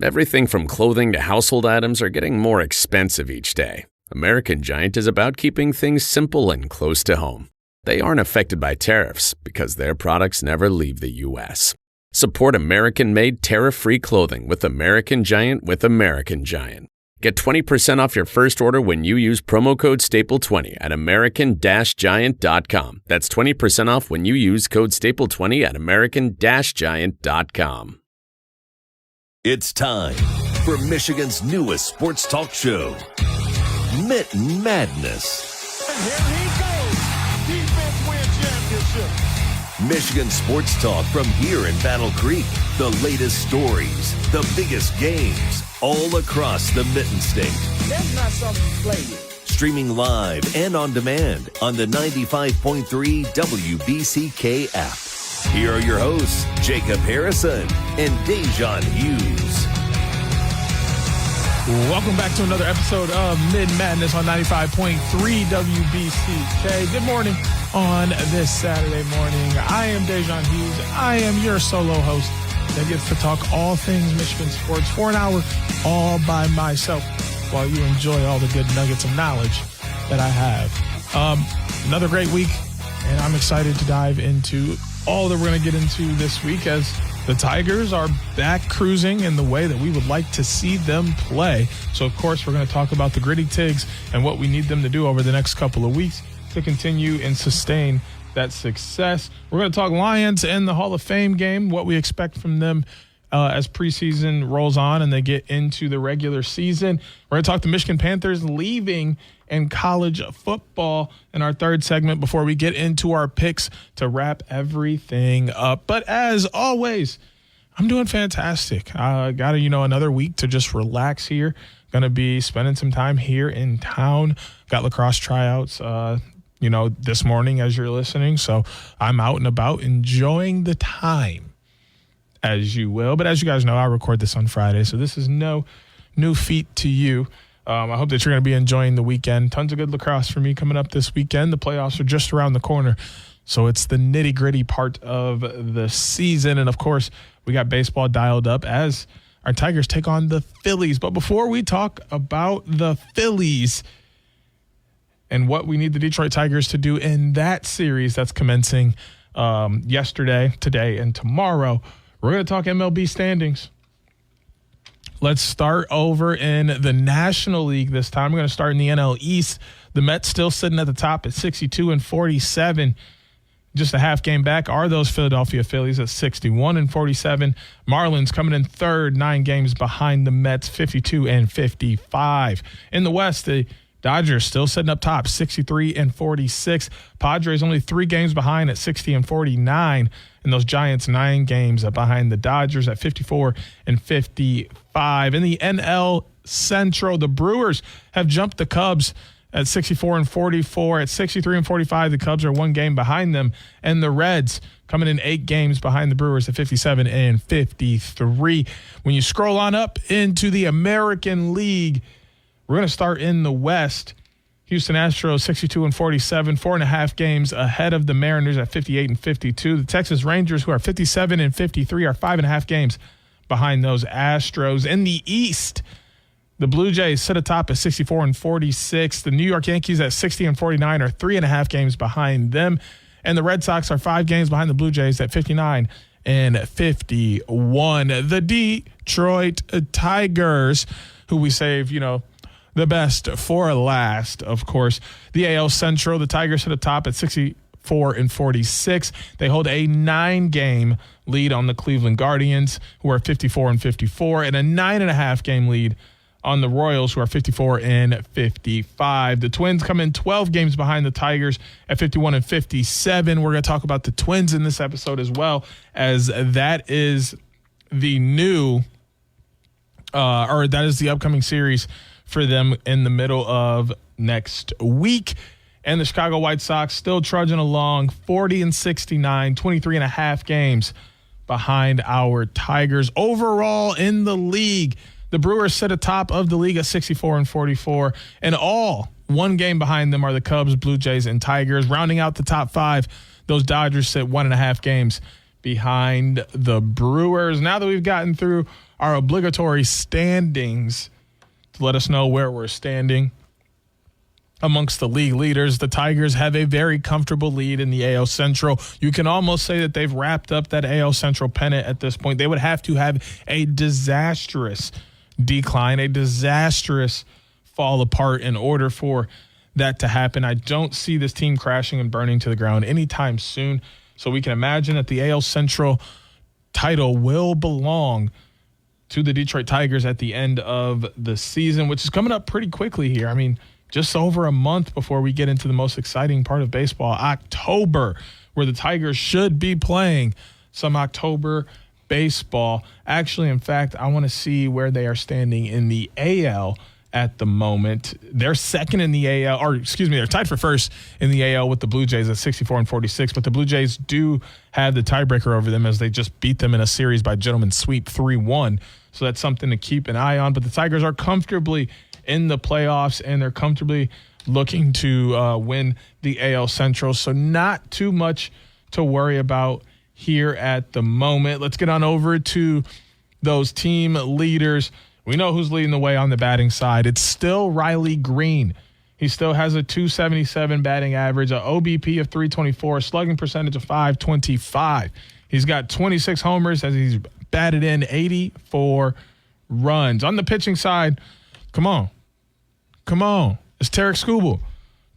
Everything from clothing to household items are getting more expensive each day. American Giant is about keeping things simple and close to home. They aren't affected by tariffs because their products never leave the U.S. Support American-made tariff-free clothing with American Giant with American Giant. Get 20% off your first order when you use promo code STAPLE20 at american-giant.com. That's 20% off when you use code STAPLE20 at american-giant.com. It's time for Michigan's newest sports talk show, Mitten Madness. And here he goes. Defense win championship. Michigan sports talk from here in Battle Creek. The latest stories, the biggest games, all across the Mitten State. That's not something to play with. Streaming live and on demand on the 95.3 WBCK app. Here are your hosts, Jacob Harrison and Da'Jzon Hughes. Welcome back to another episode of Mitten Madness on 95.3 WBCK. Good morning on this Saturday morning. I am Da'Jzon Hughes. I am your solo host that gets to talk all things Michigan sports for an hour all by myself while you enjoy all the good nuggets of knowledge that I have. Another great week, and I'm excited to dive into all that we're going to get into this week as the Tigers are back cruising in the way that we would like to see them play. So, of course, we're going to talk about the Gritty Tigs and what we need them to do over the next couple of weeks to continue and sustain that success. We're going to talk Lions and the Hall of Fame game, what we expect from them as preseason rolls on and they get into the regular season. We're going to talk the Michigan Panthers leaving in college football in our third segment before we get into our picks to wrap everything up. But as always, I'm doing fantastic. I got another week to just relax here. Going to be spending some time here in town. Got lacrosse tryouts, this morning as you're listening. So I'm out and about enjoying the time, as you will. But as you guys know, I record this on Friday, so this is no new feat to you. I hope that you're going to be enjoying the weekend. Tons of good lacrosse for me coming up this weekend. The playoffs are just around the corner, so it's the nitty-gritty part of the season. And, of course, we got baseball dialed up as our Tigers take on the Phillies. But before we talk about the Phillies and what we need the Detroit Tigers to do in that series that's commencing yesterday, today, and tomorrow, we're going to talk MLB standings. Let's start over in the National League this time. We're going to start in the NL East. The Mets still sitting at the top at 62-47. Just a half game back are those Philadelphia Phillies at 61-47. Marlins coming in third, 9 games behind the Mets, 52-55. In the West, the Dodgers still sitting up top, 63-46. Padres only 3 games behind at 60-49. And those Giants 9 games behind the Dodgers at 54-55. In the NL Central, the Brewers have jumped the Cubs at 64-44. At 63-45, the Cubs are 1 game behind them. And the Reds coming in 8 games behind the Brewers at 57-53. When you scroll on up into the American League, we're going to start in the West. Houston Astros 62-47, 4.5 games ahead of the Mariners at 58-52. The Texas Rangers, who are 57-53, are 5.5 games behind those Astros. In the East, the Blue Jays sit atop at 64-46. The New York Yankees at 60-49 are 3.5 games behind them. And the Red Sox are 5 games behind the Blue Jays at 59-51. The Detroit Tigers, who we save, the best for last, of course. The AL Central, the Tigers sit atop at 64-46. They hold a 9-game lead on the Cleveland Guardians, who are 54-54, and a 9.5 game lead on the Royals, who are 54-55. The Twins come in 12 games behind the Tigers at 51-57. We're going to talk about the Twins in this episode as well, as that is the new, that is the upcoming series for them in the middle of next week. And the Chicago White Sox still trudging along, 40-69, 23.5 games behind our Tigers. Overall in the league, the Brewers sit atop of the league at 64-44, and all 1 game behind them are the Cubs, Blue Jays, and Tigers. Rounding out the top 5, those Dodgers sit 1.5 games behind the Brewers. Now that we've gotten through our obligatory standings to let us know where we're standing amongst the league leaders, the Tigers have a very comfortable lead in the AL Central. You can almost say that they've wrapped up that AL Central pennant at this point. They would have to have a disastrous decline, a disastrous fall apart in order for that to happen. I don't see this team crashing and burning to the ground anytime soon. So we can imagine that the AL Central title will belong to the Detroit Tigers at the end of the season, which is coming up pretty quickly here. I mean, just over a month before we get into the most exciting part of baseball, October, where the Tigers should be playing some October baseball. Actually, in fact, I want to see where they are standing in the AL at the moment. They're second in the AL, or excuse me, they're tied for first in the AL with the Blue Jays at 64-46, but the Blue Jays do have the tiebreaker over them as they just beat them in a series by gentleman's sweep 3-1. So that's something to keep an eye on. But the Tigers are comfortably in the playoffs, and they're comfortably looking to win the AL Central. So not too much to worry about here at the moment. Let's get on over to those team leaders. We know who's leading the way on the batting side. It's still Riley Green. He still has a .277 batting average, an OBP of .324, slugging percentage of .525. He's got 26 homers as he's batted in 84 runs. On the pitching side, come on. It's Tarek Skubal.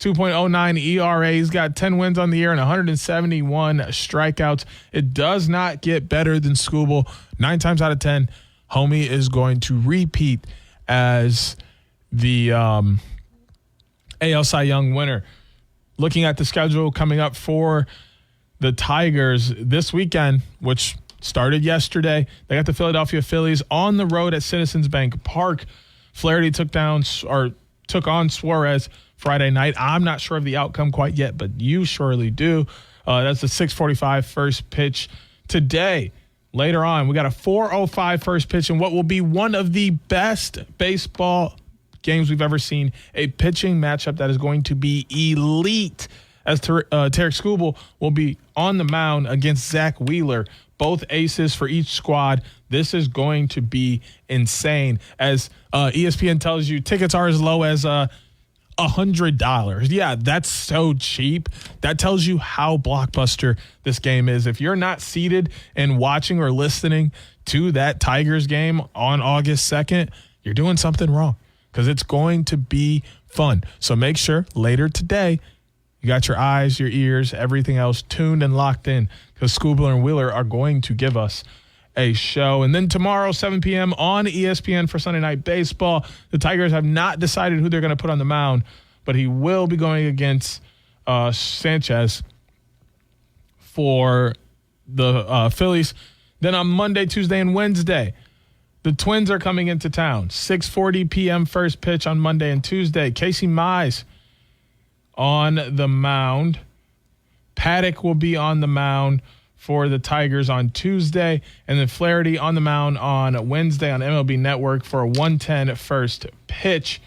2.09 ERA. He's got 10 wins on the year and 171 strikeouts. It does not get better than Skubal. 9 times out of 10, homie is going to repeat as the AL Cy Young winner. Looking at the schedule coming up for the Tigers this weekend, which started yesterday, they got the Philadelphia Phillies on the road at Citizens Bank Park. Flaherty took on Suarez Friday night. I'm not sure of the outcome quite yet, but you surely do. That's the 6:45 first pitch today. Later on, we got a 4:05 first pitch in what will be one of the best baseball games we've ever seen, a pitching matchup that is going to be elite, as Tarek Skubal will be on the mound against Zach Wheeler, both aces for each squad. This is going to be insane. As ESPN tells you, tickets are as low as $100. Yeah, that's so cheap. That tells you how blockbuster this game is. If you're not seated and watching or listening to that Tigers game on August 2nd, you're doing something wrong, because it's going to be fun. So make sure later today you got your eyes, your ears, everything else tuned and locked in, because Skubal and Wheeler are going to give us a show. And then tomorrow, 7 p.m. on ESPN for Sunday Night Baseball. The Tigers have not decided who they're going to put on the mound, but he will be going against Sanchez for the Phillies. Then on Monday, Tuesday, and Wednesday, the Twins are coming into town. 6:40 p.m. first pitch on Monday and Tuesday. Casey Mize on the mound. Paddock will be on the mound for the Tigers on Tuesday, and then Flaherty on the mound on Wednesday on MLB Network for a 1:10 first pitch.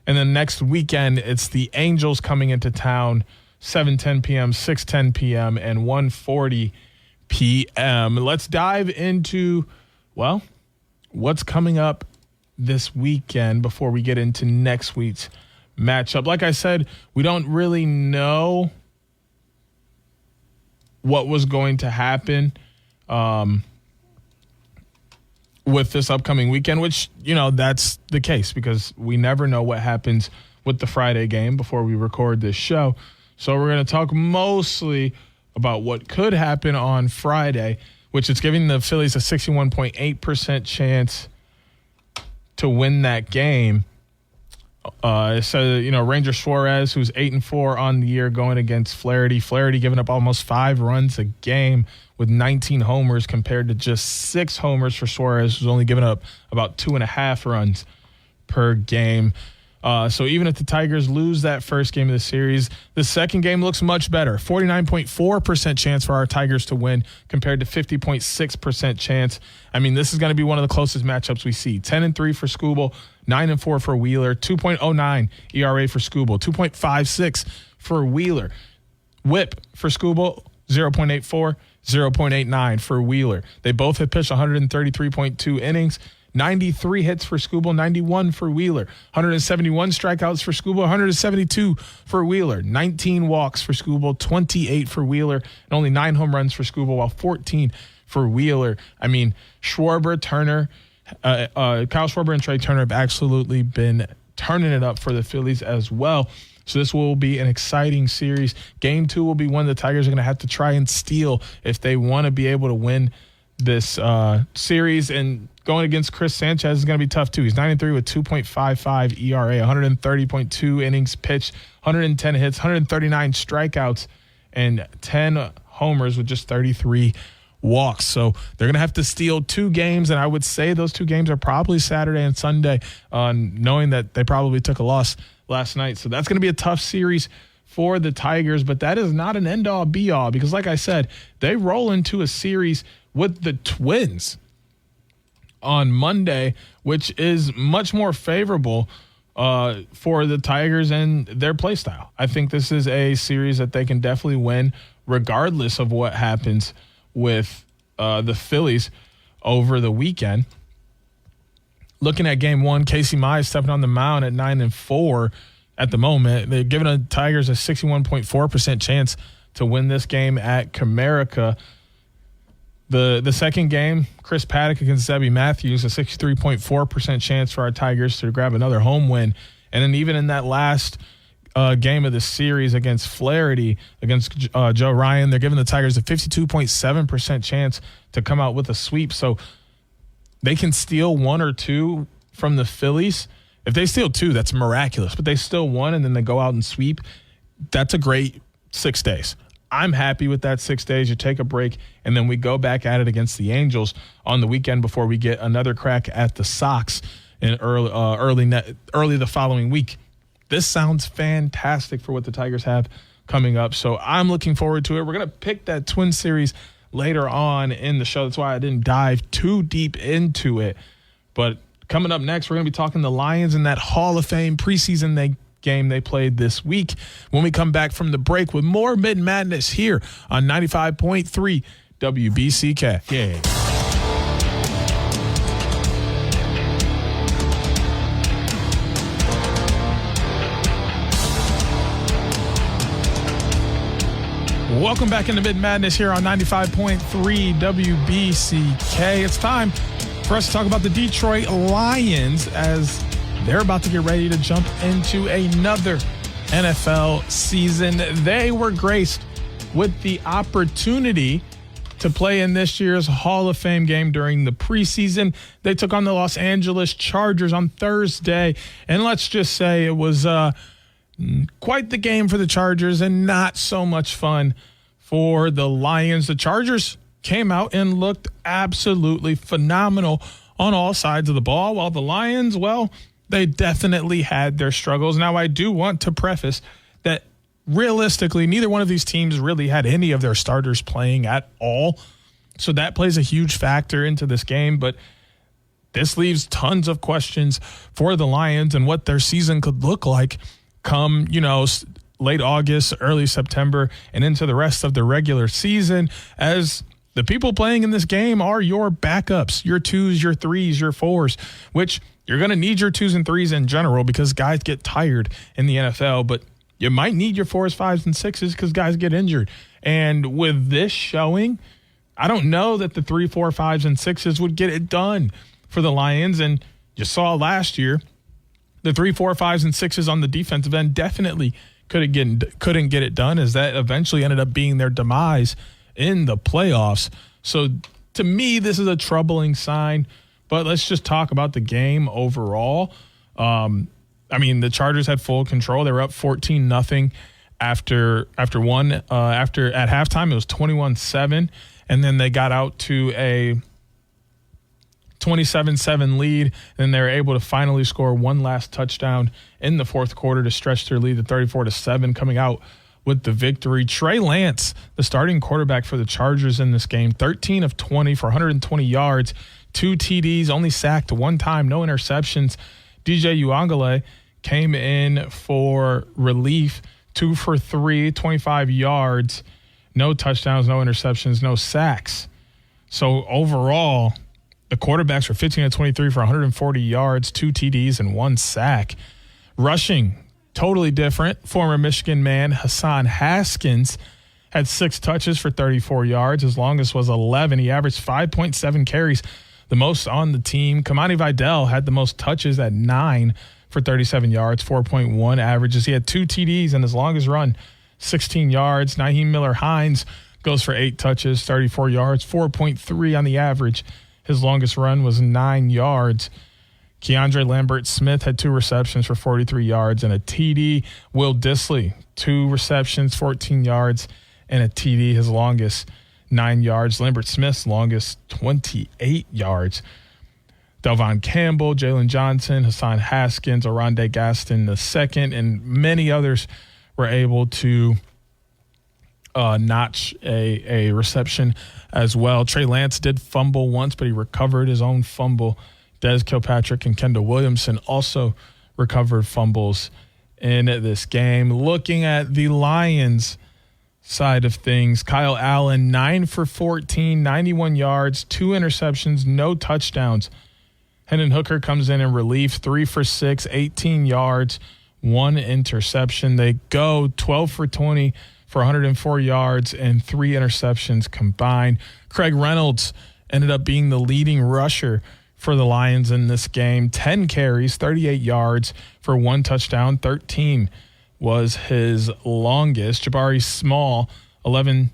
And then next weekend, it's the Angels coming into town, 7:10 p.m., 6:10 p.m., and 1:40 p.m. Let's dive into, well, what's coming up this weekend before we get into next week's matchup. Like I said, we don't really know what was going to happen with this upcoming weekend, which, that's the case, because we never know what happens with the Friday game before we record this show. So we're going to talk mostly about what could happen on Friday, which is giving the Phillies a 61.8% chance to win that game. So, Ranger Suarez, who's 8-4 on the year, going against Flaherty. Flaherty giving up almost 5 runs a game with 19 homers compared to just 6 homers for Suarez, who's only given up about 2.5 runs per game. So even if the Tigers lose that first game of the series, the second game looks much better. 49.4% chance for our Tigers to win compared to 50.6% chance. I mean, this is going to be one of the closest matchups we see. 10-3 for Skubal, 9-4 for Wheeler, 2.09 ERA for Skubal, 2.56 for Wheeler. WHIP for Skubal, 0.84, 0.89 for Wheeler. They both had pitched 133.2 innings. 93 hits for Skubal, 91 for Wheeler. 171 strikeouts for Skubal, 172 for Wheeler. 19 walks for Skubal, 28 for Wheeler, and only 9 home runs for Skubal, while 14 for Wheeler. I mean, Schwarber, Turner, Kyle Schwarber and Trey Turner have absolutely been turning it up for the Phillies as well. So this will be an exciting series. Game 2 will be one the Tigers are going to have to try and steal if they want to be able to win this series. And going against Chris Sanchez is going to be tough too. He's 9-3 with 2.55 ERA, 130.2 innings pitched, 110 hits, 139 strikeouts, and 10 homers with just 33 walks. So they're going to have to steal 2 games, and I would say those 2 games are probably Saturday and Sunday, knowing that they probably took a loss last night. So that's going to be a tough series for the Tigers, but that is not an end-all, be-all, because like I said, they roll into a series with the Twins on Monday, which is much more favorable for the Tigers and their play style. I think this is a series that they can definitely win regardless of what happens with the Phillies over the weekend. Looking at game 1, Casey Mize stepping on the mound at 9-4 at the moment. They're giving the Tigers a 61.4% chance to win this game at Comerica. The second game, Chris Paddock against Zebby Matthews, a 63.4% chance for our Tigers to grab another home win. And then even in that last game of the series against Flaherty, against Joe Ryan, they're giving the Tigers a 52.7% chance to come out with a sweep. So they can steal 1 or 2 from the Phillies. If they steal 2, that's miraculous. But they still 1 and then they go out and sweep. That's a great 6 days. I'm happy with that 6 days. You take a break, and then we go back at it against the Angels on the weekend before we get another crack at the Sox in early the following week. This sounds fantastic for what the Tigers have coming up. So I'm looking forward to it. We're going to pick that Twin series later on in the show. That's why I didn't dive too deep into it. But coming up next, we're going to be talking the Lions in that Hall of Fame preseason game they played this week when we come back from the break with more Mitten Madness here on 95.3 WBCK. Yeah. Welcome back into Mitten Madness here on 95.3 WBCK. It's time for us to talk about the Detroit Lions as they're about to get ready to jump into another NFL season. They were graced with the opportunity to play in this year's Hall of Fame game during the preseason. They took on the Los Angeles Chargers on Thursday, and let's just say it was quite the game for the Chargers and not so much fun for the Lions. The Chargers came out and looked absolutely phenomenal on all sides of the ball, while the Lions, well, they definitely had their struggles. Now, I do want to preface that realistically, neither one of these teams really had any of their starters playing at all. So that plays a huge factor into this game. But this leaves tons of questions for the Lions and what their season could look like come, late August, early September, and into the rest of the regular season, as the people playing in this game are your backups, your 2s, your 3s, your 4s, which you're going to need your 2s and 3s in general because guys get tired in the NFL, but you might need your 4s, 5s, and 6s because guys get injured. And with this showing, I don't know that the 3, 4, 5s, and 6s would get it done for the Lions. And you saw last year, the 3, 4, 5s, and 6s on the defensive end definitely couldn't get it done, as that eventually ended up being their demise in the playoffs. So to me, this is a troubling sign. But let's just talk about the game overall. The Chargers had full control. They were up 14-0 after at halftime. It was 21-7, and then they got out to a 27-7 lead, and they were able to finally score one last touchdown in the fourth quarter to stretch their lead to 34-7, coming out with the victory. Trey Lance, the starting quarterback for the Chargers in this game, 13 of 20 for 120 yards, 2 TDs, only sacked 1 time, no interceptions. DJ Uiagalelei came in for relief, 2 for 3, 25 yards, no touchdowns, no interceptions, no sacks. So overall, the quarterbacks were 15 of 23 for 140 yards, 2 TDs, and 1 sack. Rushing, totally different. Former Michigan man Hassan Haskins had 6 touches for 34 yards. His longest was 11. He averaged 5.7 carries, the most on the team. Kamani Vidal had the most touches at 9 for 37 yards, 4.1 averages. He had 2 TDs in his longest run, 16 yards. Naheem Miller-Hines goes for 8 touches, 34 yards, 4.3 on the average. His longest run was 9 yards. Keandre Lambert-Smith had 2 receptions for 43 yards and a TD. Will Dissly, 2 receptions, 14 yards, and a TD. His longest, 9 yards. Lambert-Smith's longest, 28 yards. Delvon Campbell, Jalen Johnson, Hassan Haskins, Oronde Gaston II, and many others were able to notch a reception as well. Trey Lance did fumble once, but he recovered his own fumble. Des Kilpatrick and Kendall Williamson also recovered fumbles in this game. Looking at the Lions side of things, Kyle Allen, 9 for 14, 91 yards, 2 interceptions, no touchdowns. Hendon Hooker comes in relief, 3 for 6, 18 yards, 1 interception. They go 12 for 20 for 104 yards and 3 interceptions combined. Craig Reynolds ended up being the leading rusher for the Lions in this game. 10 carries, 38 yards for 1 touchdown. 13 was his longest. Jabari Small, 11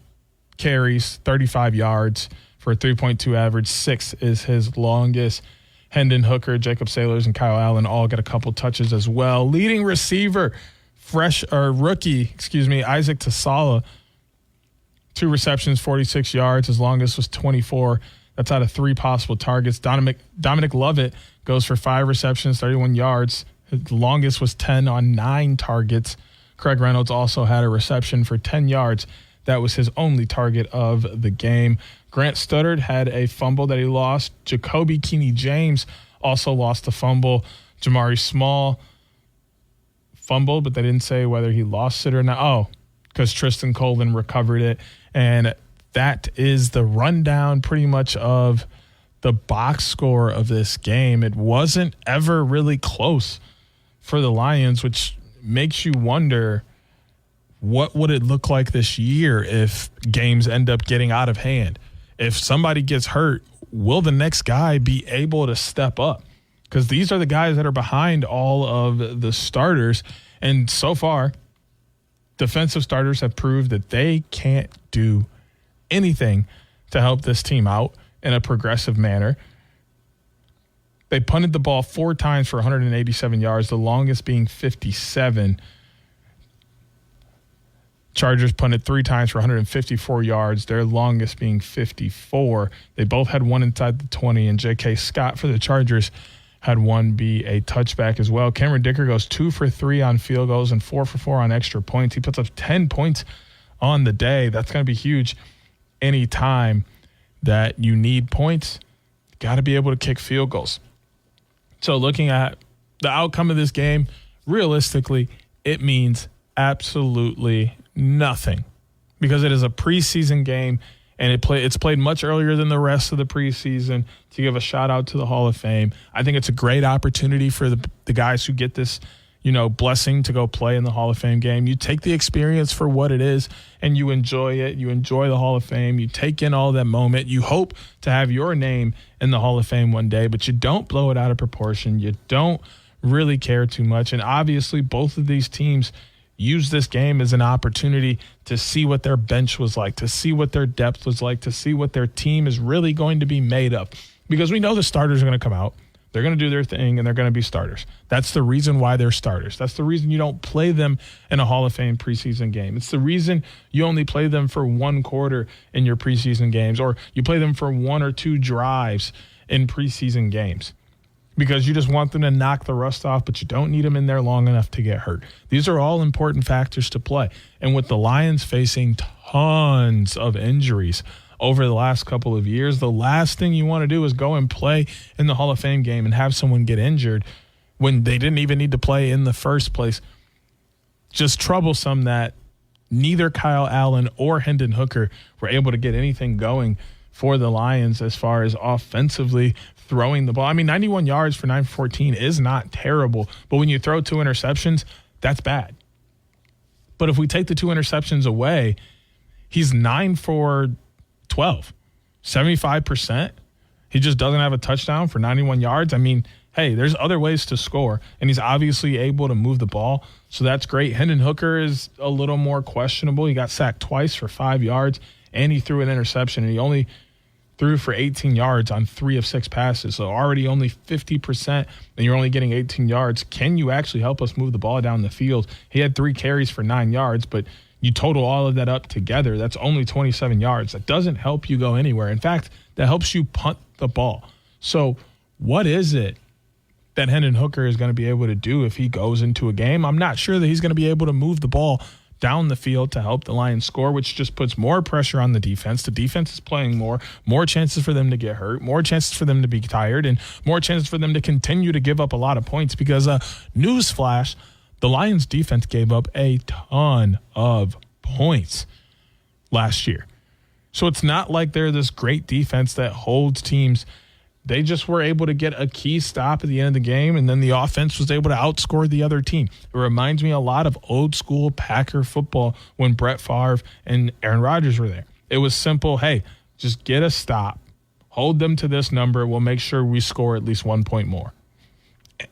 carries, 35 yards for a 3.2 average. 6 is his longest. Hendon Hooker, Jacob Saylors, and Kyle Allen all got a couple touches as well. Leading receiver, rookie, Isaac Tasala, 2 receptions, 46 yards. His longest was 24. That's out of 3 possible targets. Dominic Lovett goes for 5 receptions, 31 yards. His longest was 10 on 9 targets. Craig Reynolds also had a reception for 10 yards. That was his only target of the game. Grant Studdard had a fumble that he lost. Jacoby Keeney-James also lost a fumble. Jamari Small fumbled, but they didn't say whether he lost it or not. Oh, because Tristan Colvin recovered it. And that is the rundown pretty much of the box score of this game. It wasn't ever really close for the Lions, which makes you wonder, what would it look like this year if games end up getting out of hand? If somebody gets hurt, will the next guy be able to step up? Because these are the guys that are behind all of the starters. And so far, defensive starters have proved that they can't do anything to help this team out in a progressive manner. They punted the ball 4 times for 187 yards, the longest being 57. Chargers punted 3 times for 154 yards, their longest being 54. They both had 1 inside the 20, and J.K. Scott for the Chargers had 1 be a touchback as well. Cameron Dicker goes 2 for 3 on field goals and 4 for 4 on extra points. He puts up 10 points on the day. That's going to be huge any time that you need points. Got to be able to kick field goals. So looking at the outcome of this game, realistically, it means absolutely nothing because it is a preseason game and it's played much earlier than the rest of the preseason to give a shout out to the Hall of Fame. I think it's a great opportunity for the guys who get this, blessing to go play in the Hall of Fame game. You take the experience for what it is and you enjoy it. You enjoy the Hall of Fame. You take in all that moment. You hope to have your name in the Hall of Fame one day, but you don't blow it out of proportion. You don't really care too much. And obviously both of these teams use this game as an opportunity to see what their bench was like, to see what their depth was like, to see what their team is really going to be made of. Because we know the starters are going to come out. They're going to do their thing, and they're going to be starters. That's the reason why they're starters. That's the reason you don't play them in a Hall of Fame preseason game. It's the reason you only play them for 1 quarter in your preseason games, or you play them for 1 or 2 drives in preseason games because you just want them to knock the rust off, but you don't need them in there long enough to get hurt. These are all important factors to play. And with the Lions facing tons of injuries over the last couple of years, the last thing you want to do is go and play in the Hall of Fame game and have someone get injured when they didn't even need to play in the first place. Just troublesome that neither Kyle Allen or Hendon Hooker were able to get anything going for the Lions as far as offensively throwing the ball. I mean, 91 yards for 914 is not terrible, but when you throw 2 interceptions, that's bad. But if we take the 2 interceptions away, he's 9 for 12, 75%. He just doesn't have a touchdown for 91 yards. I mean, hey, there's other ways to score, and he's obviously able to move the ball, so that's great. Hendon Hooker is a little more questionable. He got sacked twice for 5 yards, and he threw an interception, and he only threw for 18 yards on 3 of 6 passes, so already only 50%, and you're only getting 18 yards. Can you actually help us move the ball down the field? He had 3 carries for 9 yards, but you total all of that up together, that's only 27 yards. That doesn't help you go anywhere. In fact, that helps you punt the ball. So what is it that Hendon Hooker is going to be able to do if he goes into a game? I'm not sure that he's going to be able to move the ball down the field to help the Lions score, which just puts more pressure on the defense. The defense is playing more chances for them to get hurt, more chances for them to be tired, and more chances for them to continue to give up a lot of points because, newsflash, the Lions defense gave up a ton of points last year. So it's not like they're this great defense that holds teams. They just were able to get a key stop at the end of the game, and then the offense was able to outscore the other team. It reminds me a lot of old school Packer football when Brett Favre and Aaron Rodgers were there. It was simple. Hey, just get a stop. Hold them to this number. We'll make sure we score at least 1 point more.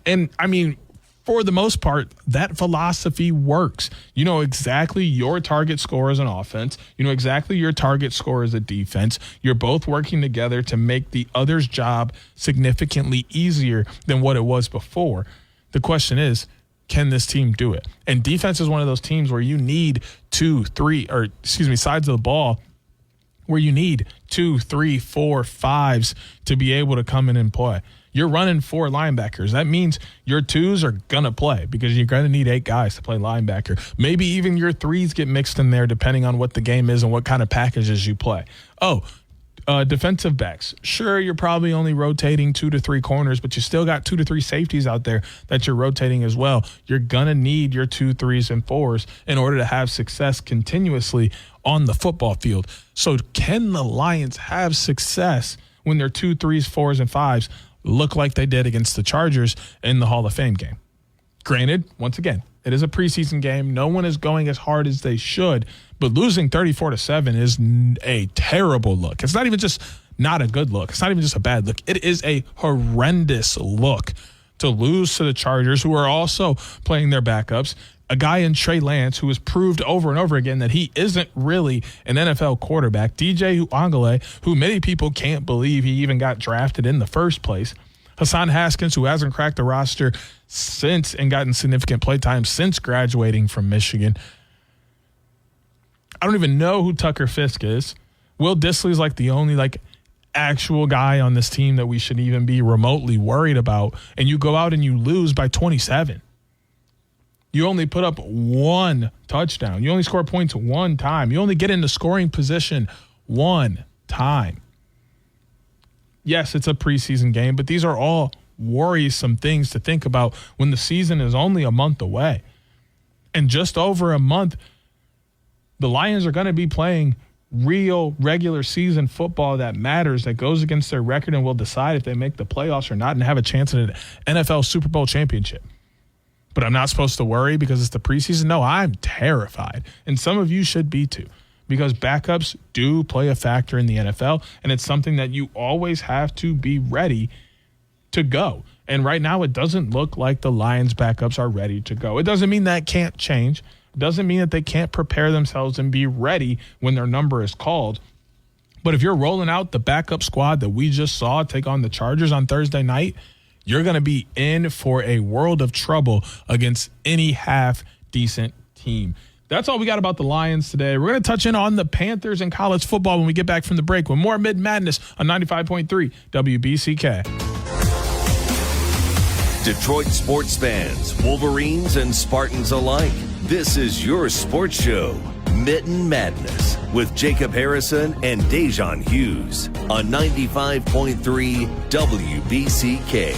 And, I mean, for the most part, that philosophy works. You know exactly your target score as an offense. You know exactly your target score as a defense. You're both working together to make the other's job significantly easier than what it was before. The question is, can this team do it? And defense is one of those teams where you need sides of the ball where you need 2, 3, 4, 5s to be able to come in and play. You're running 4 linebackers. That means your 2s are going to play because you're going to need 8 guys to play linebacker. Maybe even your 3s get mixed in there depending on what the game is and what kind of packages you play. Defensive backs. Sure, you're probably only rotating 2 to 3 corners, but you still got 2 to 3 safeties out there that you're rotating as well. You're going to need your 2, 3s, and 4s in order to have success continuously on the football field. So can the Lions have success when their 2, 3s, 4s, and 5s look like they did against the Chargers in the Hall of Fame game? Granted, once again, it is a preseason game. No one is going as hard as they should, but losing 34-7 is a terrible look. It's not even just not a good look. It's not even just a bad look. It is a horrendous look to lose to the Chargers, who are also playing their backups. A guy in Trey Lance who has proved over and over again that he isn't really an NFL quarterback. DJ Uiagalelei, who many people can't believe he even got drafted in the first place. Hassan Haskins, who hasn't cracked the roster since and gotten significant play time since graduating from Michigan. I don't even know who Tucker Fisk is. Will Dissly's like the only actual guy on this team that we should even be remotely worried about. And you go out and you lose by 27. You only put up 1 touchdown. You only score points 1 time. You only get into scoring position 1 time. Yes, it's a preseason game, but these are all worrisome things to think about when the season is only a month away. And just over a month, the Lions are going to be playing real regular season football that matters, that goes against their record and will decide if they make the playoffs or not and have a chance at an NFL Super Bowl championship. But I'm not supposed to worry because it's the preseason? No, I'm terrified. And some of you should be too, because backups do play a factor in the NFL, and it's something that you always have to be ready to go. And right now it doesn't look like the Lions backups are ready to go. It doesn't mean that can't change. It doesn't mean that they can't prepare themselves and be ready when their number is called. But if you're rolling out the backup squad that we just saw take on the Chargers on Thursday night, you're going to be in for a world of trouble against any half-decent team. That's all we got about the Lions today. We're going to touch in on the Panthers and college football when we get back from the break with more Mitten Madness on 95.3 WBCK. Detroit sports fans, Wolverines and Spartans alike, this is your sports show, Mitten Madness, with Jacob Harrison and Da'Jzon Hughes on 95.3 WBCK.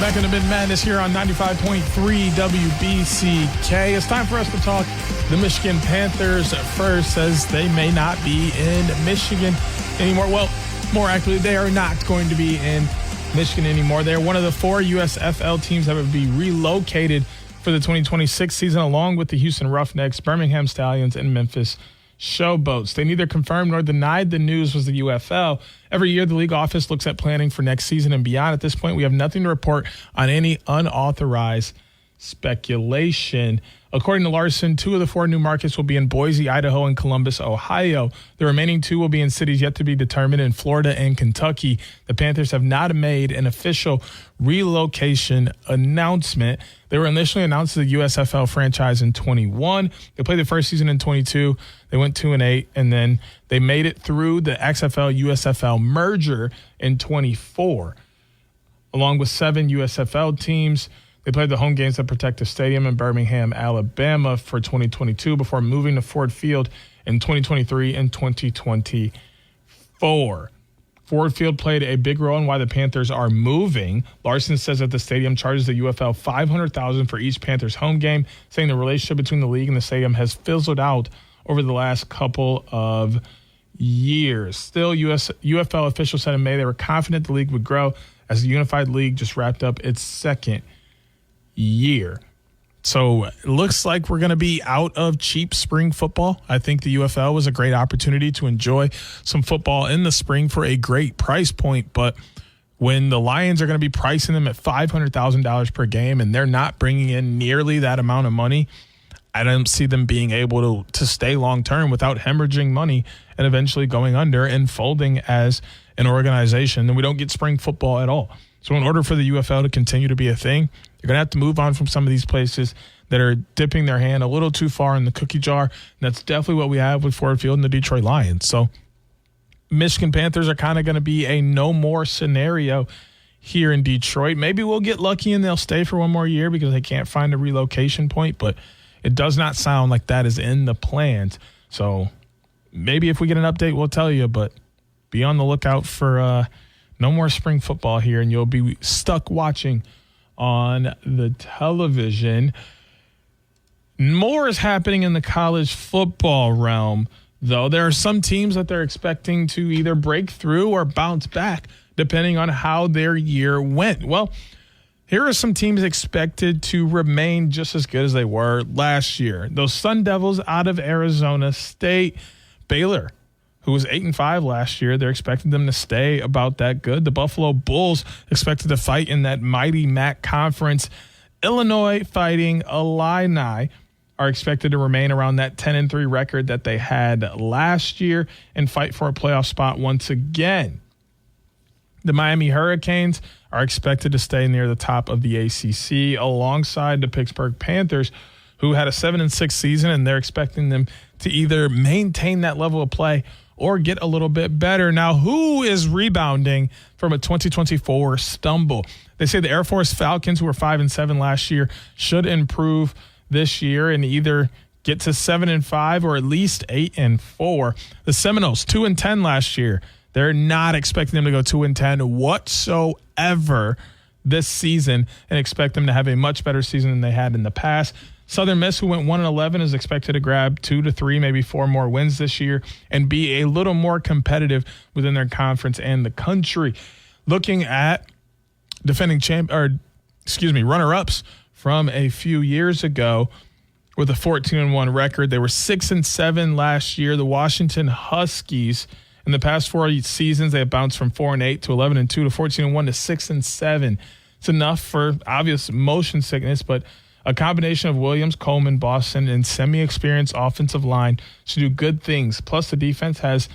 back into Mitten Madness here on 95.3 WBCK. It's time for us to talk the Michigan Panthers first, as they may not be in Michigan anymore. Well, more accurately, they are not going to be in Michigan anymore. They're one of the 4 USFL teams that would be relocated for the 2026 season, along with the Houston Roughnecks, Birmingham Stallions, and Memphis Showboats. They neither confirmed nor denied the news was the UFL. Every year, the league office looks at planning for next season and beyond. At this point, we have nothing to report on any unauthorized speculation. According to Larson, 2 of the 4 new markets will be in Boise, Idaho, and Columbus, Ohio. The remaining 2 will be in cities yet to be determined in Florida and Kentucky. The Panthers have not made an official relocation announcement. They were initially announced as a USFL franchise in 21. They played the first season in 22. They went 2-8, and then they made it through the XFL-USFL merger in 24. Along with 7 USFL teams, they played the home games at Protective Stadium in Birmingham, Alabama for 2022 before moving to Ford Field in 2023 and 2024. Ford Field played a big role in why the Panthers are moving. Larson says that the stadium charges the UFL $500,000 for each Panthers home game, saying the relationship between the league and the stadium has fizzled out over the last couple of years. Still, UFL officials said in May they were confident the league would grow as the unified league just wrapped up its second year. So it looks like we're going to be out of cheap spring football. I think the UFL was a great opportunity to enjoy some football in the spring for a great price point. But when the Lions are going to be pricing them at $500,000 per game and they're not bringing in nearly that amount of money, I don't see them being able to stay long-term without hemorrhaging money and eventually going under and folding as an organization. And we don't get spring football at all. So in order for the UFL to continue to be a thing, you're going to have to move on from some of these places that are dipping their hand a little too far in the cookie jar. And that's definitely what we have with Ford Field and the Detroit Lions. So Michigan Panthers are kind of going to be a no more scenario here in Detroit. Maybe we'll get lucky and they'll stay for one more year because they can't find a relocation point, but it does not sound like that is in the plans. So maybe if we get an update, we'll tell you, but be on the lookout for no more spring football here, and you'll be stuck watching on the television. More is happening in the college football realm, though. There are some teams that they're expecting to either break through or bounce back, depending on how their year went. Well, here are some teams expected to remain just as good as they were last year. Those Sun Devils out of Arizona State. Baylor, who was 8-5 last year, they're expecting them to stay about that good. The Buffalo Bulls expected to fight in that mighty MAC conference. Illinois Fighting Illini are expected to remain around that 10-3 record that they had last year and fight for a playoff spot once again. The Miami Hurricanes are expected to stay near the top of the ACC alongside the Pittsburgh Panthers, who had a 7-6 season, and they're expecting them to either maintain that level of play or get a little bit better. Now, who is rebounding from a 2024 stumble? They say the Air Force Falcons, who were 5-7 last year, should improve this year and either get to 7-5 or at least 8-4. The Seminoles, 2-10 last year. They're not expecting them to go 2-10 whatsoever this season and expect them to have a much better season than they had in the past. Southern Miss, who went 1-11, is expected to grab 2 to 3, maybe 4 more wins this year and be a little more competitive within their conference and the country. Looking at runner-ups from a few years ago with a 14-1 record. They were 6-7 last year. The Washington Huskies, in the past 4 seasons, they have bounced from 4-8 to 11-2 to 14-1 to 6-7. It's enough for obvious motion sickness, but a combination of Williams, Coleman, Boston, and semi-experienced offensive line should do good things. Plus, the defense has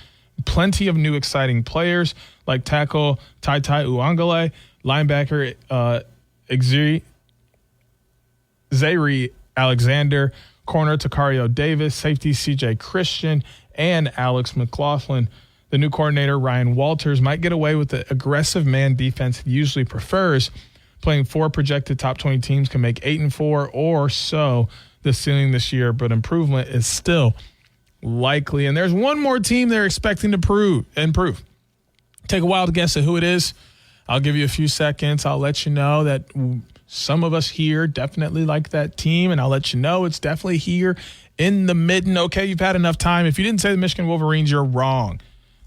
plenty of new exciting players like tackle Tai Uangale, linebacker Zaire Alexander, corner Takario Davis, safety CJ Christian, and Alex McLaughlin. The new coordinator, Ryan Walters, might get away with the aggressive man defense he usually prefers. Playing 4 projected top 20 teams can make 8-4 or so the ceiling this year, but improvement is still likely. And there's one more team they're expecting to improve. Take a wild guess at who it is. I'll give you a few seconds. I'll let you know that some of us here definitely like that team, and I'll let you know it's definitely here in the Mitten. Okay, you've had enough time. If you didn't say the Michigan Wolverines, you're wrong.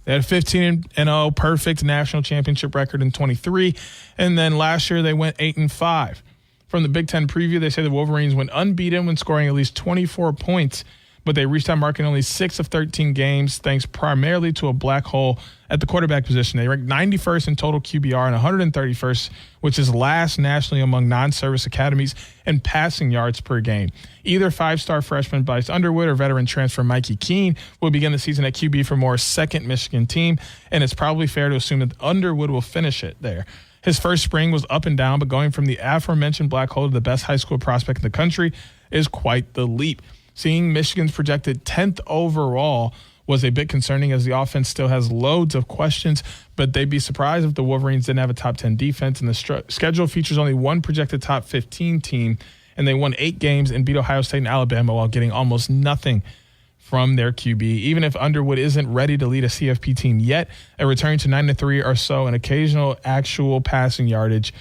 They had a 15-0 perfect national championship record in 23, and then last year they went 8-5. From the Big Ten preview, they say the Wolverines went unbeaten when scoring at least 24 points, but they reached that mark in only 6 of 13 games, thanks primarily to a black hole at the quarterback position. They ranked 91st in total QBR and 131st, which is last nationally among non-service academies in passing yards per game. Either five-star freshman Bryce Underwood or veteran transfer Mikey Keene will begin the season at QB for Moore's second Michigan team, and it's probably fair to assume that Underwood will finish it there. His first spring was up and down, but going from the aforementioned black hole to the best high school prospect in the country is quite the leap. Seeing Michigan's projected 10th overall was a bit concerning, as the offense still has loads of questions, but they'd be surprised if the Wolverines didn't have a top 10 defense, and the schedule features only one projected top 15 team, and they won 8 games and beat Ohio State and Alabama while getting almost nothing from their QB. Even if Underwood isn't ready to lead a CFP team yet, a return to 9-3 or so and occasional actual passing yardage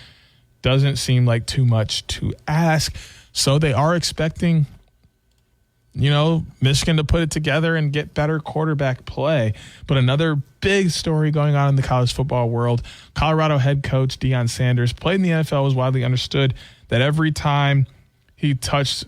doesn't seem like too much to ask. So they are expecting, Michigan to put it together and get better quarterback play. But another big story going on in the college football world, Colorado head coach Deion Sanders played in the NFL. It was widely understood that every time he touched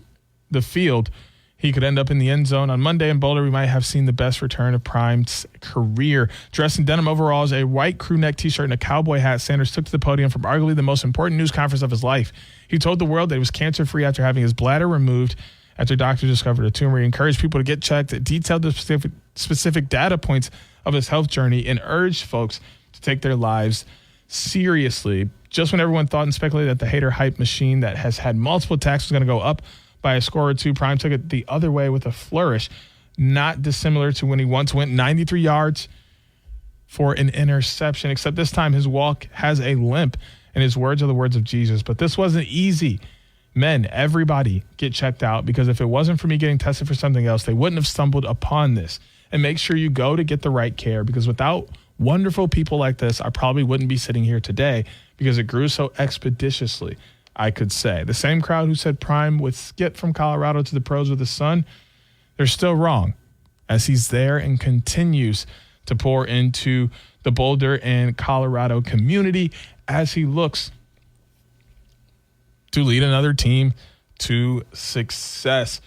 the field, he could end up in the end zone. On Monday in Boulder, we might have seen the best return of Prime's career. Dressed in denim overalls, a white crew neck T-shirt, and a cowboy hat, Sanders took to the podium from arguably the most important news conference of his life. He told the world that he was cancer-free after having his bladder removed after doctors discovered a tumor. He encouraged people to get checked, detailed the specific data points of his health journey, and urged folks to take their lives seriously. Just when everyone thought and speculated that the hater hype machine that has had multiple attacks was going to go up by a score or two, Prime took it the other way with a flourish, not dissimilar to when he once went 93 yards for an interception, except this time his walk has a limp and his words are the words of Jesus. But this wasn't easy. Men, everybody get checked out, because if it wasn't for me getting tested for something else, they wouldn't have stumbled upon this. And make sure you go to get the right care, because without wonderful people like this, I probably wouldn't be sitting here today, because it grew so expeditiously, I could say. The same crowd who said Prime would skip from Colorado to the pros with his son, they're still wrong, as he's there and continues to pour into the Boulder and Colorado community as he looks to lead another team to success.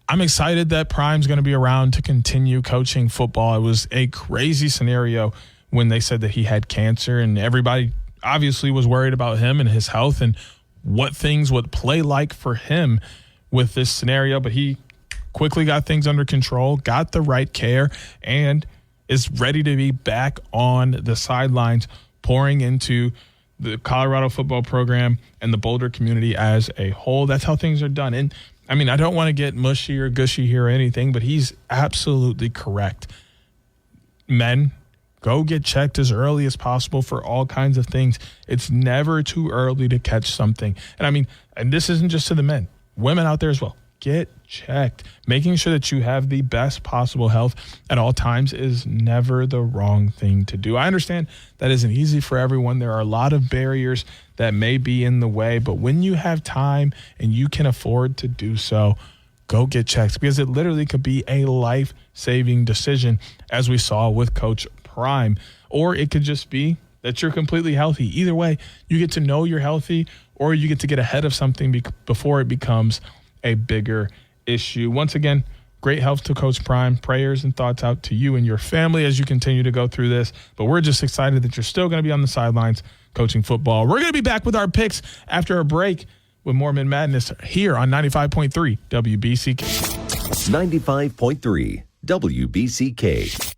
I'm excited that Prime's going to be around to continue coaching football. It was a crazy scenario when they said that he had cancer, and everybody obviously was worried about him and his health and what things would play like for him with this scenario. But he quickly got things under control, got the right care, and is ready to be back on the sidelines, pouring into the Colorado football program and the Boulder community as a whole. That's how things are done. And I mean, I don't want to get mushy or gushy here or anything, but he's absolutely correct. Men, go get checked as early as possible for all kinds of things. It's never too early to catch something. And I mean, and this isn't just to the men, women out there as well. Get checked. Making sure that you have the best possible health at all times is never the wrong thing to do. I understand that isn't easy for everyone. There are a lot of barriers that may be in the way, but when you have time and you can afford to do so, go get checked, because it literally could be a life-saving decision, as we saw with Coach Prime. Or it could just be that you're completely healthy. Either way, you get to know you're healthy, or you get to get ahead of something before it becomes a bigger issue. Once again, great health to Coach Prime. Prayers and thoughts out to you and your family as you continue to go through this. But we're just excited that you're still going to be on the sidelines coaching football. We're going to be back with our picks after a break with more Mitten Madness here on 95.3 WBCK. 95.3 WBCK.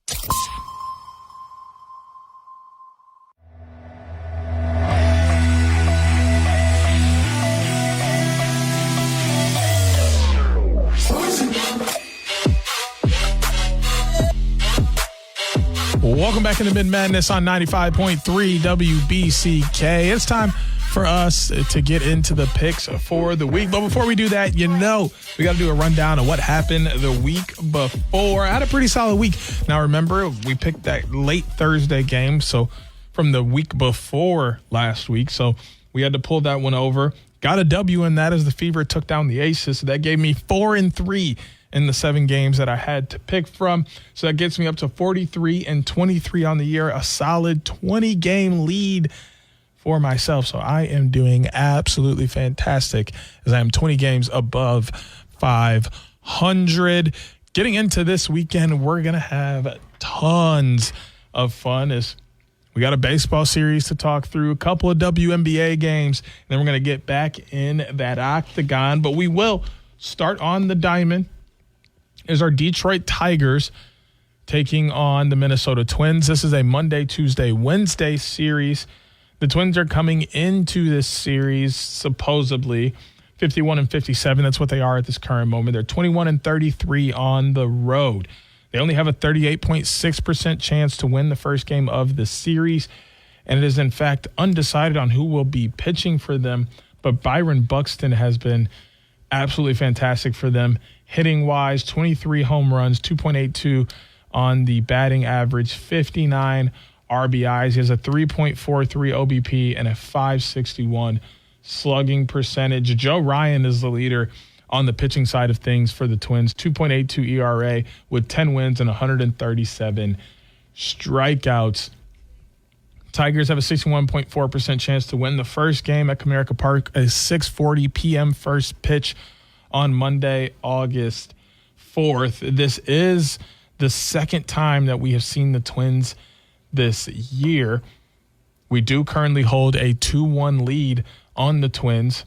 Welcome back into Mitten Madness on 95.3 WBCK. It's time for us to get into the picks for the week. But before we do that, we got to do a rundown of what happened the week before. I had a pretty solid week. Now, remember, we picked that late Thursday game. So from the week before last week. So we had to pull that one over. Got a W in that as the Fever took down the Aces. So that gave me 4-3 in the 7 games that I had to pick from. So that gets me up to 43-23 on the year, a solid 20-game lead for myself. So I am doing absolutely fantastic as I am 20 games above 500. Getting into this weekend, we're going to have tons of fun as we got a baseball series to talk through, a couple of WNBA games, and then we're going to get back in that octagon. But we will start on the diamond. Is our Detroit Tigers taking on the Minnesota Twins. This is a Monday, Tuesday, Wednesday series. The Twins are coming into this series supposedly 51-57. That's what they are at this current moment. They're 21-33 on the road. They only have a 38.6% chance to win the first game of the series, and it is in fact undecided on who will be pitching for them. But Byron Buxton has been absolutely fantastic for them. Hitting-wise, 23 home runs, 2.82 on the batting average, 59 RBIs. He has a 3.43 OBP and a 561 slugging percentage. Joe Ryan is the leader on the pitching side of things for the Twins, 2.82 ERA with 10 wins and 137 strikeouts. Tigers have a 61.4% chance to win the first game at Comerica Park, a 6:40 p.m. first pitch on Monday, August 4th. This is the second time that we have seen the Twins this year. We do currently hold a 2-1 lead on the Twins.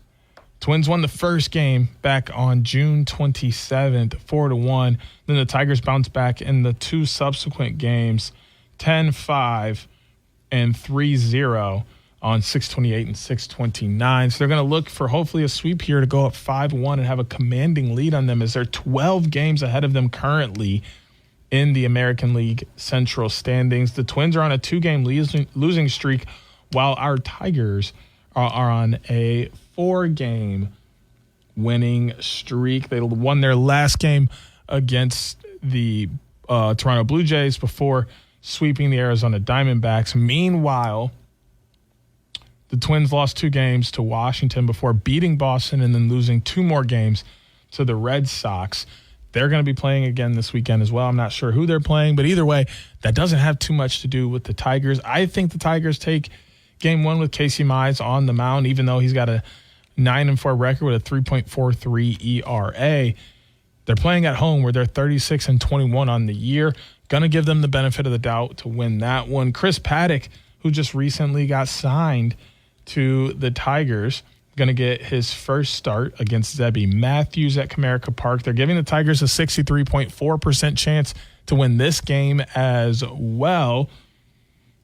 Twins won the first game back on June 27th, 4-1. Then the Tigers bounced back in the 2 subsequent games, 10-5 and 3-0 on 6/28 and 6/29. So they're going to look for hopefully a sweep here to go up 5-1 and have a commanding lead on them as they're 12 games ahead of them currently in the American League Central standings. The Twins are on a 2-game losing streak while our Tigers are on a 4-game winning streak. They won their last game against the Toronto Blue Jays before sweeping the Arizona Diamondbacks. Meanwhile, the Twins lost 2 games to Washington before beating Boston and then losing 2 more games to the Red Sox. They're going to be playing again this weekend as well. I'm not sure who they're playing, but either way, that doesn't have too much to do with the Tigers. I think the Tigers take Game 1 with Casey Mize on the mound, even though he's got a 9-4 record with a 3.43 ERA. They're playing at home where they're 36-21 on the year. Going to give them the benefit of the doubt to win that one. Chris Paddock, who just recently got signed to the Tigers, going to get his first start against Zebby Matthews at Comerica Park. They're giving the Tigers a 63.4% chance to win this game as well.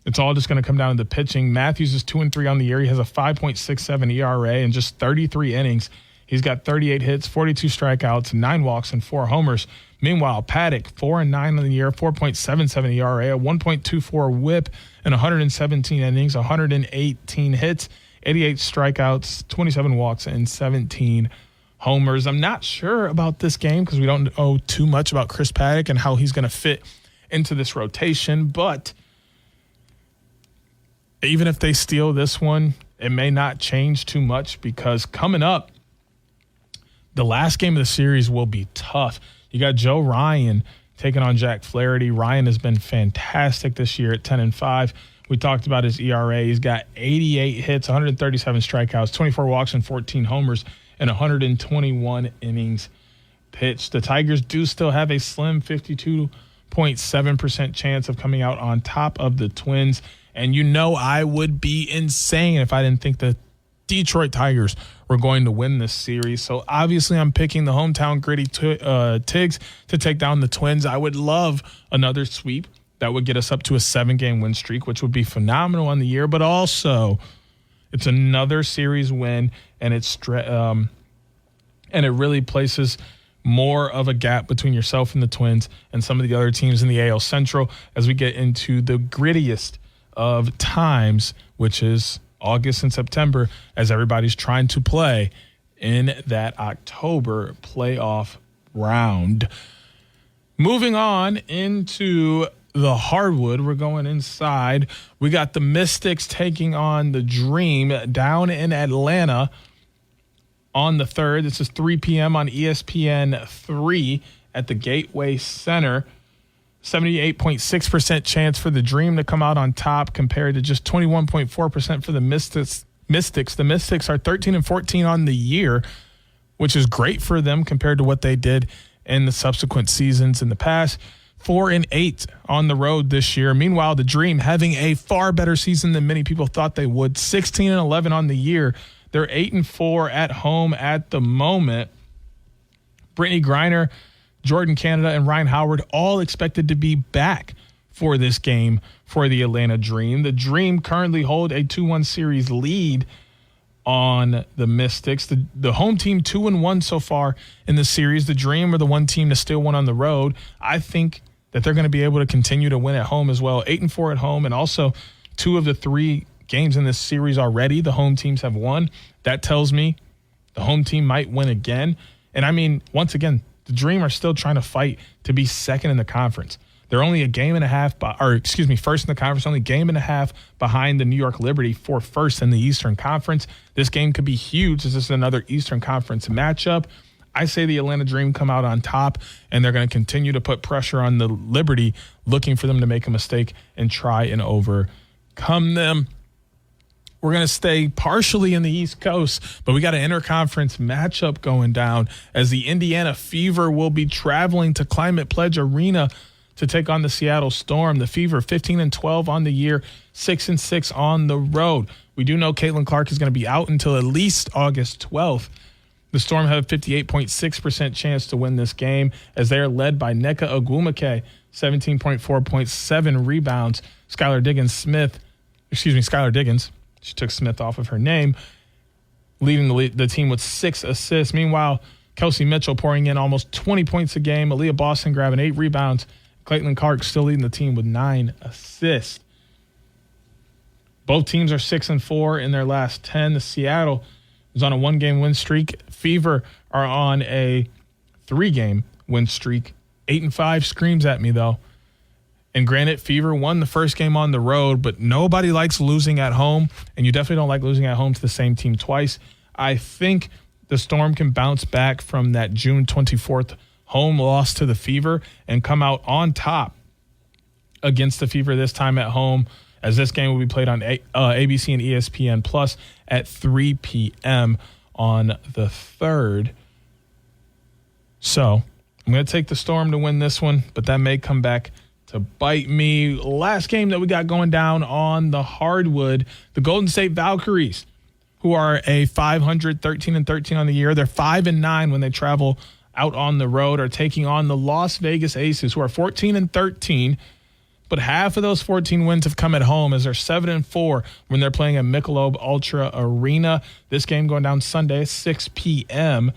It's all just going to come down to the pitching. Matthews is 2-3 on the year. He has a 5.67 ERA in just 33 innings. He's got 38 hits, 42 strikeouts, 9 walks, and 4 homers. Meanwhile, Paddock, 4-9 on the year, 4.77 ERA, a 1.24 whip, and 117 innings, 118 hits, 88 strikeouts, 27 walks, and 17 homers. I'm not sure about this game because we don't know too much about Chris Paddock and how he's going to fit into this rotation, but even if they steal this one, it may not change too much because coming up, the last game of the series will be tough. You got Joe Ryan taking on Jack Flaherty. Ryan has been fantastic this year at 10-5. We talked about his ERA. He's got 88 hits, 137 strikeouts, 24 walks, and 14 homers, and 121 innings pitched. The Tigers do still have a slim 52.7% chance of coming out on top of the Twins. And you know I would be insane if I didn't think the Detroit Tigers were going to win this series. So obviously I'm picking the hometown gritty Tigs to take down the Twins. I would love another sweep that would get us up to a 7-game win streak, which would be phenomenal on the year. But also it's another series win, and and it really places more of a gap between yourself and the Twins and some of the other teams in the AL Central as we get into the grittiest of times, which is August and September, as everybody's trying to play in that October playoff round. Moving on into the hardwood. We're going inside. We got the Mystics taking on the Dream down in Atlanta on the 3rd. This is 3 p.m. on ESPN 3 at the Gateway Center. 78.6% chance for the Dream to come out on top compared to just 21.4% for the Mystics. The Mystics are 13-14 on the year, which is great for them compared to what they did in the subsequent seasons in the past. 4-8 on the road this year. Meanwhile, the Dream having a far better season than many people thought they would. 16-11 on the year. They're 8-4 at home at the moment. Brittany Griner, Jordan Canada, and Ryan Howard all expected to be back for this game for the Atlanta Dream. The Dream currently hold a 2-1 series lead on the Mystics. The home team 2-1 so far in the series. The Dream are the one team to still win on the road. I think that they're going to be able to continue to win at home as well. 8-4 at home, and also 2 of the 3 games in this series already, the home teams have won. That tells me the home team might win again. And I mean, once again, the Dream are still trying to fight to be second in the conference. They're only a game and a half, first in the conference, only game and a half behind the New York Liberty for first in the Eastern Conference. This game could be huge as this is another Eastern Conference matchup. I say the Atlanta Dream come out on top, and they're going to continue to put pressure on the Liberty, looking for them to make a mistake and try and overcome them. We're going to stay partially in the East Coast, but we got an interconference matchup going down as the Indiana Fever will be traveling to Climate Pledge Arena to take on the Seattle Storm. The Fever 15-12 on the year, 6-6 on the road. We do know Caitlin Clark is going to be out until at least August 12th. The Storm have a 58.6% chance to win this game as they are led by Nneka Ogwumike, 17.4 points, 7 rebounds. Skylar Diggins. She took Smith off of her name, leading the team with 6 assists. Meanwhile, Kelsey Mitchell pouring in almost 20 points a game. Aaliyah Boston grabbing 8 rebounds. Caitlin Clark still leading the team with 9 assists. Both teams are 6-4 in their last 10. The Seattle is on a 1-game win streak. Fever are on a 3-game win streak. 8-5 screams at me, though. And granted, Fever won the first game on the road, but nobody likes losing at home, and you definitely don't like losing at home to the same team twice. I think the Storm can bounce back from that June 24th home loss to the Fever and come out on top against the Fever this time at home, as this game will be played on ABC and ESPN Plus at 3 p.m. on the 3rd. So I'm going to take the Storm to win this one, but that may come back to bite me. Last game that we got going down on the hardwood, the Golden State Valkyries, who are a 500, 13-13 on the year. They're 5-9 when they travel out on the road, are taking on the Las Vegas Aces, who are 14-13. But half of those 14 wins have come at home, as they're 7-4 when they're playing at Michelob Ultra Arena. This game going down Sunday at 6 p.m.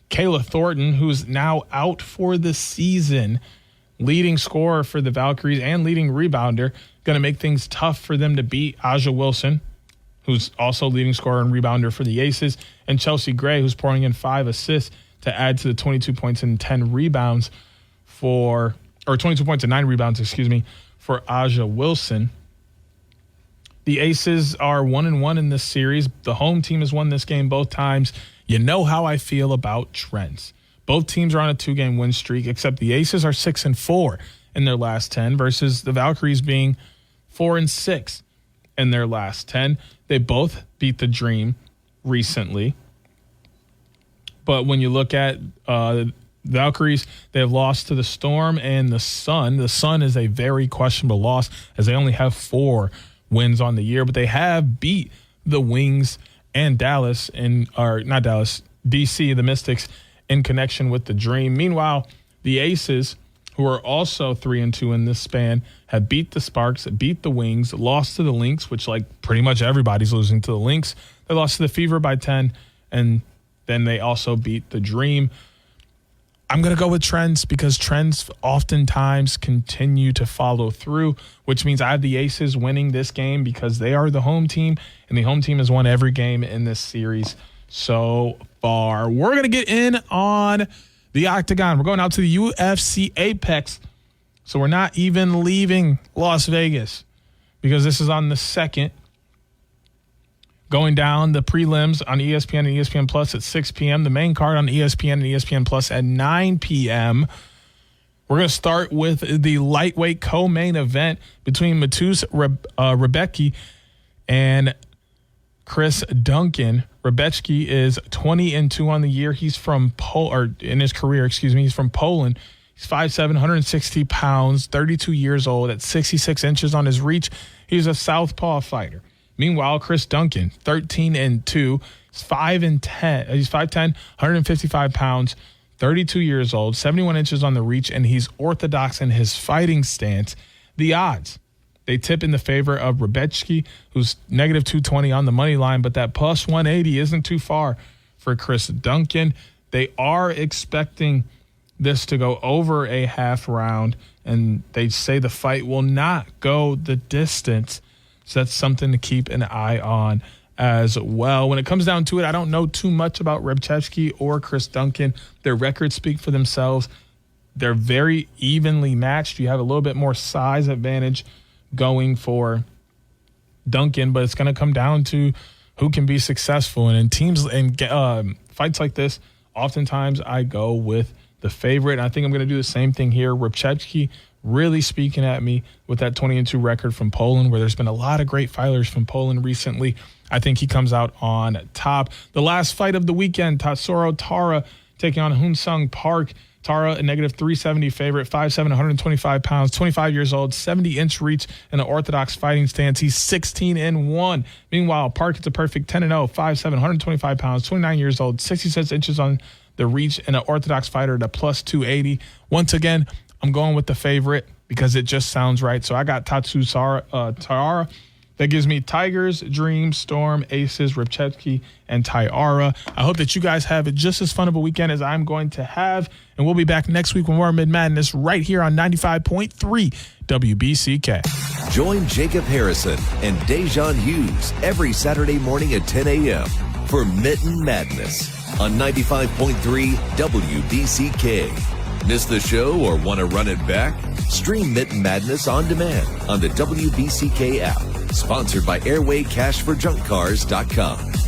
Kayla Thornton, who's now out for the season, leading scorer for the Valkyries and leading rebounder, going to make things tough for them to beat Aja Wilson, who's also leading scorer and rebounder for the Aces, and Chelsea Gray, who's pouring in 5 assists to add to the 22 points and 10 rebounds 22 points and 9 rebounds, for Aja Wilson. The Aces are 1-1 in this series. The home team has won this game both times. You know how I feel about trends. Both teams are on a 2-game win streak, except the Aces are 6-4 in their last 10 versus the Valkyries being 4-6 in their last 10. They both beat the Dream recently. But when you look at the Valkyries, they have lost to the Storm and the Sun. The Sun is a very questionable loss, as they only have 4 wins on the year, but they have beat the Wings and DC, the Mystics, in connection with the Dream. Meanwhile, the Aces, who are also 3-2 in this span, have beat the Sparks, beat the Wings, lost to the Lynx, which pretty much everybody's losing to the Lynx. They lost to the Fever by 10, and then they also beat the Dream. I'm going to go with trends because trends oftentimes continue to follow through, which means I have the Aces winning this game because they are the home team, and the home team has won every game in this series so far. We're going to get in on the Octagon. We're going out to the UFC Apex So we're not even leaving Las Vegas because this is on the 2nd. Going down the prelims on ESPN and ESPN Plus at 6 p.m. The main card on ESPN and ESPN Plus at 9 p.m. We're going to start with the lightweight co-main event between Matus Rebecki and Chris Duncan. Rebecki is 20-2 on the year. He's from He's from Poland. He's 5'7", 160 pounds, 32 years old, at 66 inches on his reach. He's a southpaw fighter. Meanwhile, Chris Duncan, 13-2, he's 5'10", 155 pounds, 32 years old, 71 inches on the reach, and he's orthodox in his fighting stance. The odds, they tip in the favor of Rebecki, who's negative 220 on the money line, but that plus 180 isn't too far for Chris Duncan. They are expecting this to go over a half round, and they say the fight will not go the distance. So that's something to keep an eye on as well. When it comes down to it, I don't know too much about Rebecki or Chris Duncan. Their records speak for themselves. They're very evenly matched. You have a little bit more size advantage going for Duncan, but it's going to come down to who can be successful. And in teams and fights like this, oftentimes I go with the favorite. And I think I'm going to do the same thing here. Rebecki really speaking at me with that 20-2 record from Poland, where there's been a lot of great fighters from Poland recently. I think he comes out on top. The last fight of the weekend, Tatsuro Tara taking on Hoon-Sung Park. Tara, a negative 370 favorite, 5'7", 125 pounds, 25 years old, 70-inch reach, in an orthodox fighting stance. He's 16-1. Meanwhile, Park is a perfect 10-0, 5'7", 125 pounds, 29 years old, 66 inches on the reach, and an orthodox fighter at a plus 280. Once again, I'm going with the favorite because it just sounds right. So I got Tara. That gives me Tigers, Dreams, Storm, Aces, Rebecki, and Tyara. I hope that you guys have just as fun of a weekend as I'm going to have. And we'll be back next week with more Mitten Madness right here on 95.3 WBCK. Join Jacob Harrison and Da'Jzon Hughes every Saturday morning at 10 a.m. for Mitten Madness on 95.3 WBCK. Miss the show or want to run it back? Stream Mitten Madness on demand on the WBCK app. Sponsored by AirwayCashforJunkCars.com.